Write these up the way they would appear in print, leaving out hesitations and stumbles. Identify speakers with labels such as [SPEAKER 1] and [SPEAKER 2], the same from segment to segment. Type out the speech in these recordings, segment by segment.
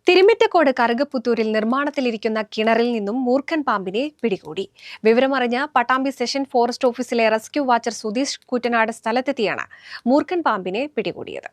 [SPEAKER 1] തിരുമിറ്റക്കോട് കറുകപ്പുത്തൂരിൽ നിർമ്മാണത്തിലിരിക്കുന്ന കിണറിൽ നിന്നും മൂർഖൻ പാമ്പിനെ പിടികൂടി. വിവരമറിഞ്ഞ പട്ടാമ്പി സെഷൻ ഫോറസ്റ്റ് ഓഫീസിലെ റെസ്ക്യൂ വാച്ചർ സുധീഷ് കൂറ്റനാട് സ്ഥലത്തെത്തിയാണ് മൂർഖൻ പാമ്പിനെ പിടികൂടിയത്.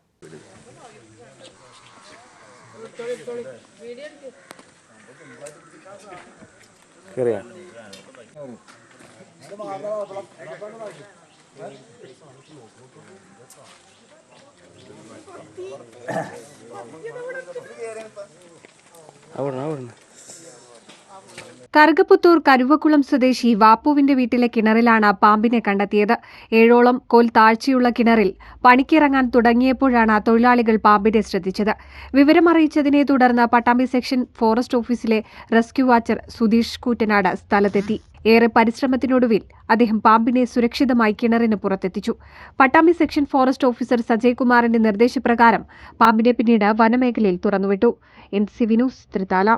[SPEAKER 1] കറുകപ്പുത്തൂർ കരുവക്കുളം സ്വദേശി വാപ്പുവിന്റെ വീട്ടിലെ കിണറിലാണ് പാമ്പിനെ കണ്ടെത്തിയത്. 7ഓളം കോൽ താഴ്ചയുള്ള കിണറിൽ പണിക്കിറങ്ങാൻ തുടങ്ങിയപ്പോഴാണ് തൊഴിലാളികൾ പാമ്പിനെ ശ്രദ്ധിച്ചത്. വിവരമറിയിച്ചതിനെ തുടർന്ന് പട്ടാമ്പി സെക്ഷൻ ഫോറസ്റ്റ് ഓഫീസിലെ റെസ്ക്യൂ വാച്ചർ സുധീഷ് കൂറ്റനാട് സ്ഥലത്തെത്തി. ഏറെ പരിശ്രമത്തിനൊടുവിൽ അദ്ദേഹം പാമ്പിനെ സുരക്ഷിതമായി കിണറിന് പുറത്തെത്തിച്ചു. Pattambi section forest officer Sajay കുമാറിന്റെ നിർദ്ദേശപ്രകാരം പാമ്പിനെ പിന്നീട് വനമേഖലയിൽ തുറന്നുവിട്ടു. NCV news, Thrithala.